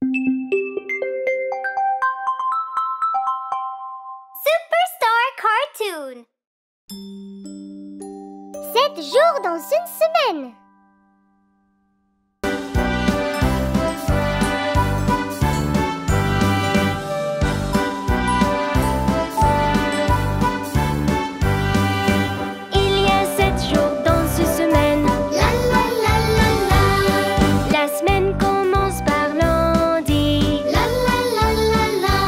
Superstar Cartoon. 7 jours dans une semaine. Il y a 7 jours dans une semaine. La la la la la. La semaine commence par lundi. La la la la la.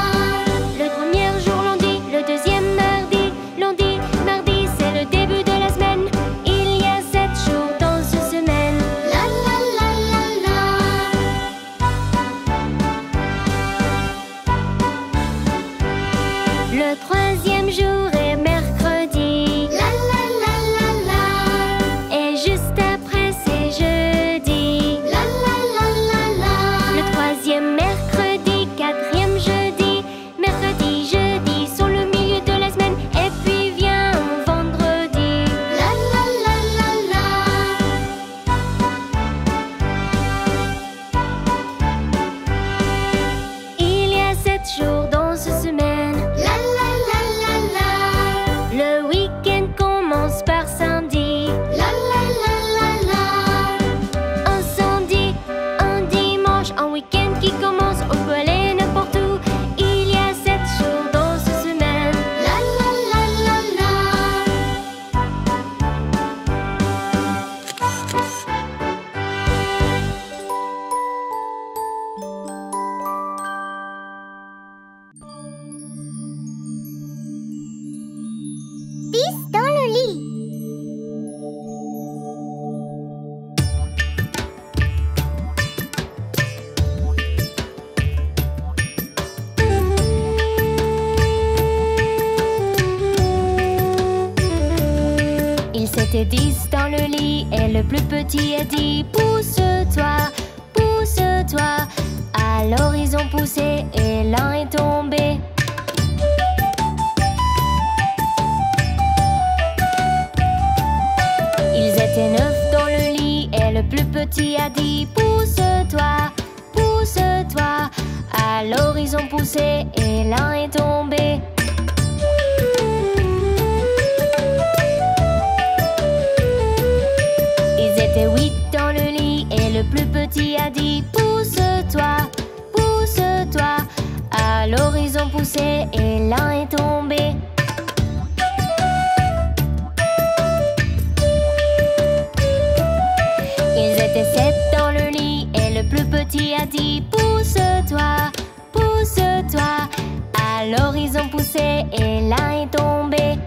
Le premier jour lundi, le deuxième mardi. Lundi, mardi, c'est le début de la semaine. Il y a 7 jours dans une semaine. La la la la la. Le troisième jour est mercredi. La la la la la. Et juste après c'est jeudi. La la la la la. Le troisième mercredi, quatrième jeudi. Mercredi, jeudi sont le milieu de la semaine. Et puis vient vendredi. La la la la la. Il y a 7 jours dans une semaine. La la la la la. Le week-end commence par samedi. La la la la la. Un samedi, un dimanche, un week-end qui commence. On peut aller n'importe où. Il y a 7 jours dans une semaine. La la la la la. Pisse dans le lit. Ils s'étaient 10 dans le lit et le plus petit a dit: pousse-toi, pousse-toi. Alors ils ont poussé et l'un est tombé. Ils étaient 9 dans le lit et le plus petit a dit: pousse-toi, pousse-toi. Alors ils ont poussé et l'un est tombé. Ils étaient 8 dans le lit et le plus petit a dit: pousse-toi, pousse-toi. Alors ils ont poussé et l'un est tombé. Ils étaient 7 dans le lit et le plus petit a dit: pousse-toi, pousse-toi. Alors ils ont poussé et l'un est tombé.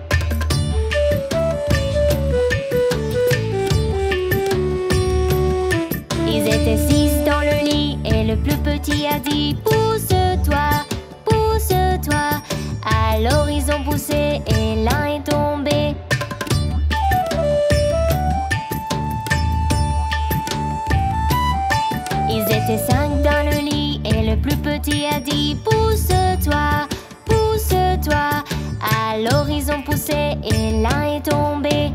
Ils étaient 6 dans le lit et le plus petit a dit: pousse-toi, pousse-toi. Alors ils ont poussé et l'un est tombé. Ils étaient 5 dans le lit et le plus petit a dit: pousse-toi, pousse-toi. Alors ils ont poussé et l'un est tombé.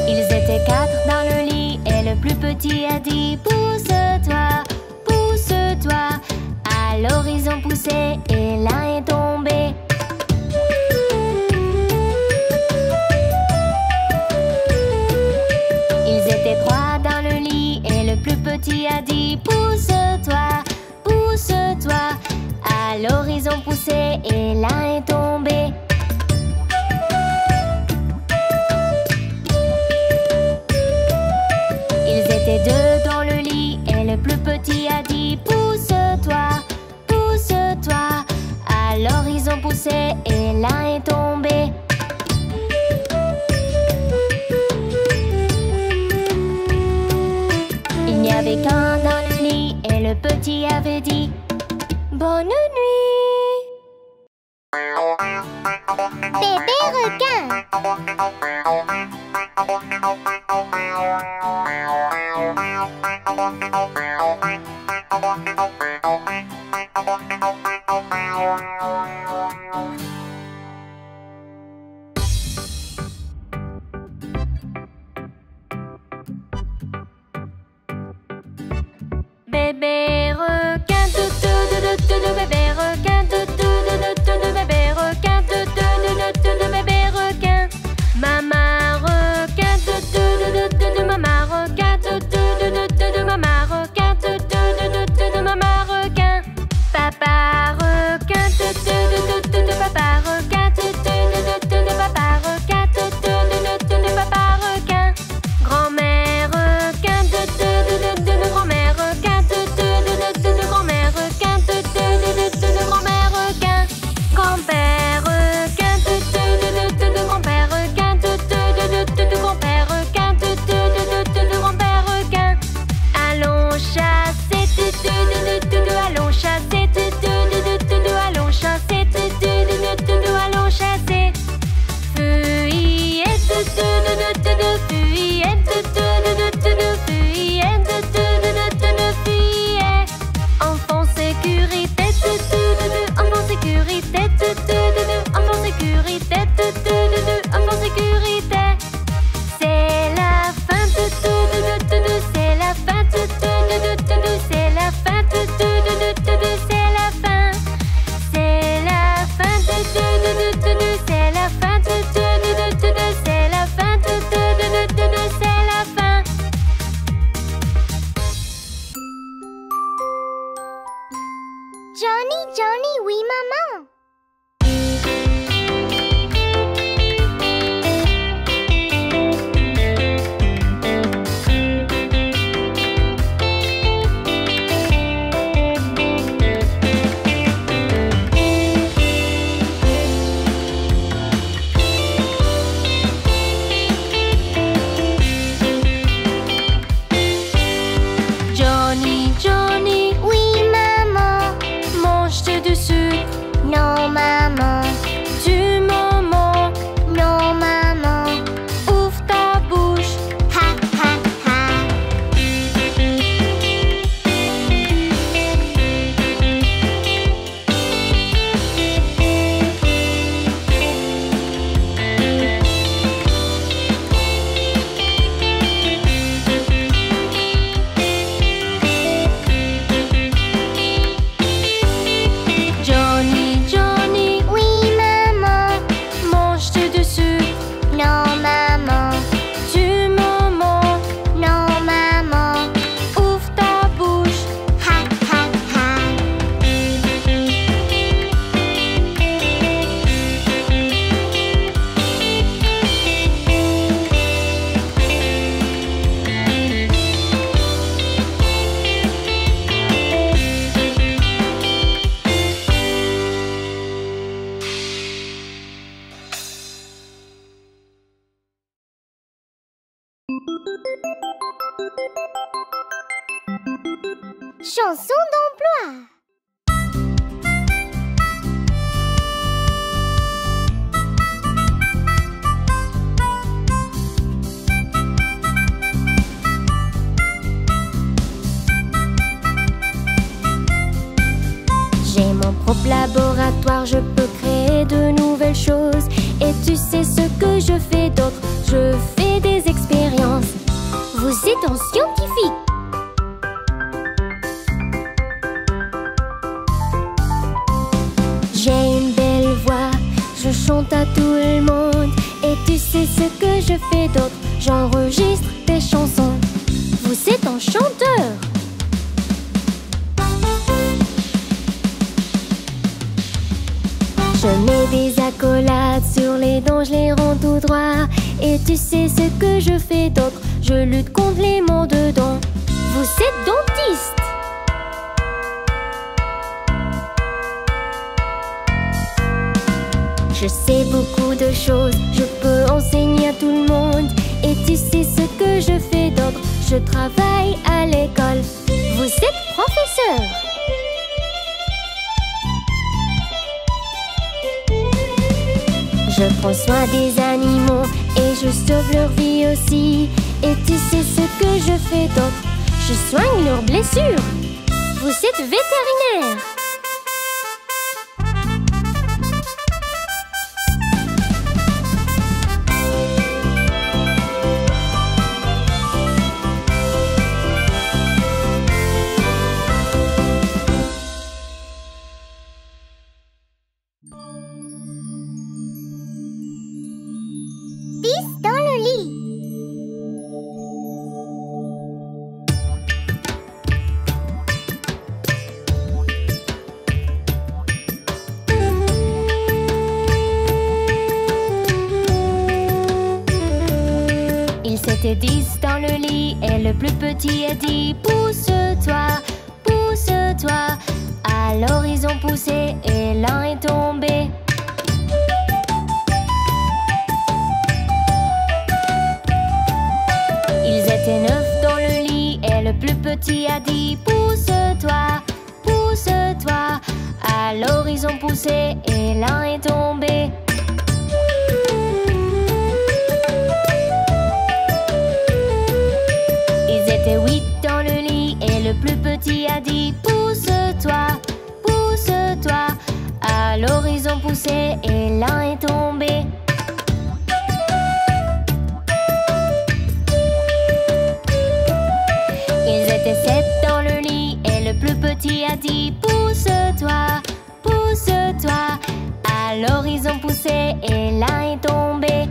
Ils étaient 4 dans le lit et le plus petit a dit: pousse-toi, pousse-toi. Alors ils ont poussé et l'un est tombé. Ils étaient 3 dans le lit et le plus petit a dit: pousse-toi, pousse-toi. Alors ils ont poussé et l'un est tombé. Ils étaient 2 dans le lit et le plus petit a dit: pousse-toi, pousse-toi. Alors ils ont poussé et l'un est tombé. Il n'y avait qu'un dans le lit et le petit avait dit: bonne nuit. Bébé requin. bébé requin, bébé requin, bébé requin, bébé requin. Maman requin, maman requin, maman requin, maman requin. Papa requin, papa requin, papa requin, papa requin. Grand-mère requin, grand-mère requin, grand-mère requin, grand-mère requin. Grand-père requin, grand-père requin, grand-père requin, grand-père requin. Allons chasser, allons chasser, allons chasser, allons chasser. Fuyette, fuyette, fuyette. Enfant sécurité, enfant sécurité, enfant sécurité, enfant sécurité. C'est la fin, c'est la fin, c'est la fin, c'est la fin. C'est la fin, c'est la fin, c'est la fin, c'est la fin. Johnny, Johnny, oui maman. Johnny, Johnny, Oui maman. mange du sucre. Non maman. Du moment, Non maman. ouvre ta bouche. Ha ha ha. Johnny, Johnny, Oui maman. mange du sucre. Non maman. Du moment, Non maman. ouvre ta bouche. Ha ha ha. Chanson d'emploi. J'ai mon propre laboratoire, je peux créer de nouvelles choses. Et tu sais ce que je fais d'autre? Je fais des expériences. Vous êtes un scientifique. J'ai une belle voix, je chante à tout le monde. Et tu sais ce que je fais d'autre? J'enregistre des chansons. Vous êtes un chanteur. Je mets des accolades sur les dents, je les rends tout droit. Et tu sais ce que je fais d'autre? Je lutte contre les maux de dents. Vous êtes dentiste. Je sais beaucoup de choses, je peux enseigner à tout le monde. Et tu sais ce que je fais d'autre? Je travaille à l'école. Vous êtes professeur. Je prends soin des animaux et je sauve leur vie aussi. Et tu sais ce que je fais d'autre? Je soigne leurs blessures. Vous êtes vétérinaire. étaient 10 dans le lit et le plus petit a dit: pousse-toi, pousse-toi. Alors ils ont poussé et l'un est tombé. Ils étaient 9 dans le lit et le plus petit a dit: pousse-toi, pousse-toi. Alors ils ont poussé et l'un est tombé. Ils étaient 8 dans le lit et le plus petit a dit: pousse-toi, pousse-toi. Alors ils ont poussé et l'un est tombé. Ils étaient 7 dans le lit et le plus petit a dit: pousse-toi, pousse-toi. Alors ils ont poussé et l'un est tombé.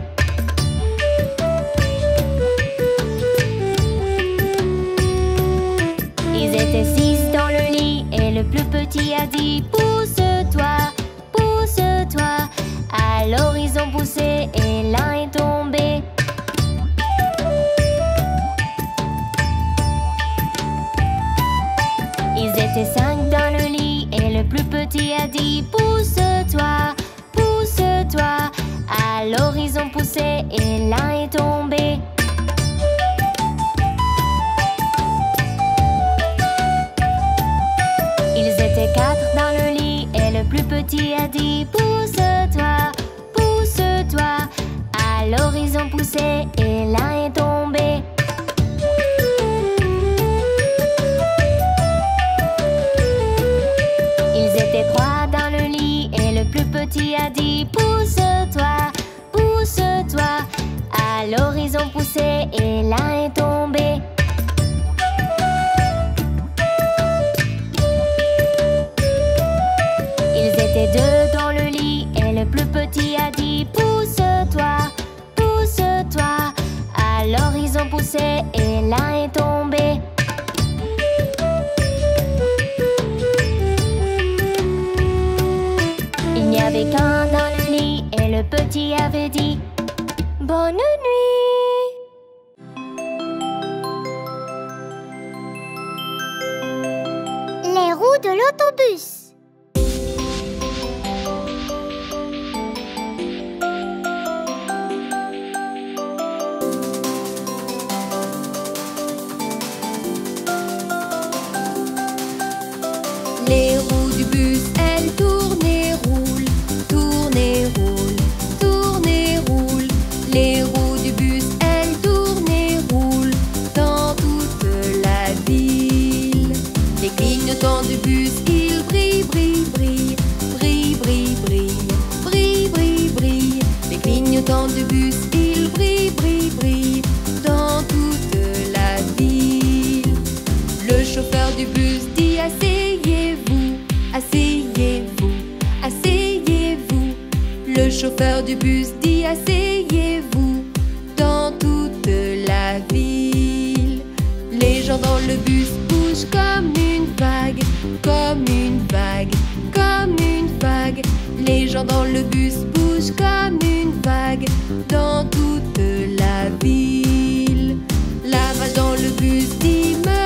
Ils étaient 6 dans le lit et le plus petit a dit: pousse-toi, pousse-toi. Alors ils ont poussé et l'un est tombé. Ils étaient 5 dans le lit et le plus petit a dit: pousse-toi, pousse-toi. Alors ils ont poussé et l'un est tombé. Ils étaient 4 dans le lit et le plus petit a dit: pousse-toi, pousse-toi. Alors ils ont poussé et l'un est tombé. Ils étaient 3 dans le lit et le plus petit a dit: pousse-toi, pousse-toi. Alors ils ont poussé et l'un est tombé. Ils étaient 2 dans le lit et le plus petit a dit: pousse-toi, pousse-toi. Alors ils ont poussé et l'un est tombé. Il n'y avait qu'un dans le lit et le petit avait dit: bonne nuit. Les roues de l'autobus. Les roues du bus, elles tournent et roulent, tournent et roulent, tournent et roulent. Les roues du bus, elles tournent et roulent dans toute la ville. Les clignotants du bus, ils brillent, brillent, brillent, brillent, brillent, brillent, brillent, brillent, brillent. Les clignotants du bus, ils brillent, brillent, brillent dans toute la ville. Le chauffeur du bus dit: asseyez-vous, asseyez-vous, asseyez-vous. Le chauffeur du bus dit: asseyez-vous dans toute la ville. Les gens dans le bus bougent comme une vague, comme une vague, comme une vague. Les gens dans le bus bougent comme une vague dans toute la ville. La vache dans le bus dit: me,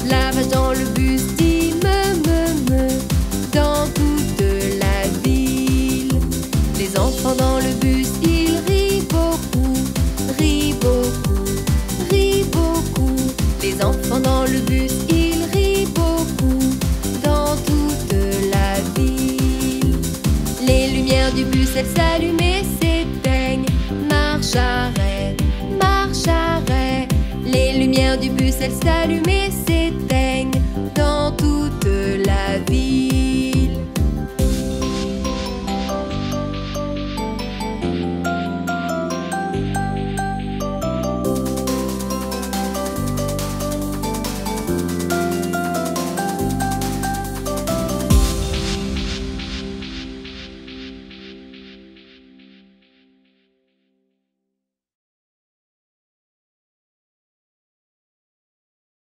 La vache dans le bus dit: me, dans toute la ville. Les enfants dans le bus, ils rient beaucoup, rient beaucoup, rient beaucoup. Les enfants dans le bus, ils rient beaucoup dans toute la ville. Les lumières du bus, elles s'allument et s'éteignent. Marche arrêt, marche arrêt. Les lumières du bus, elles s'allument et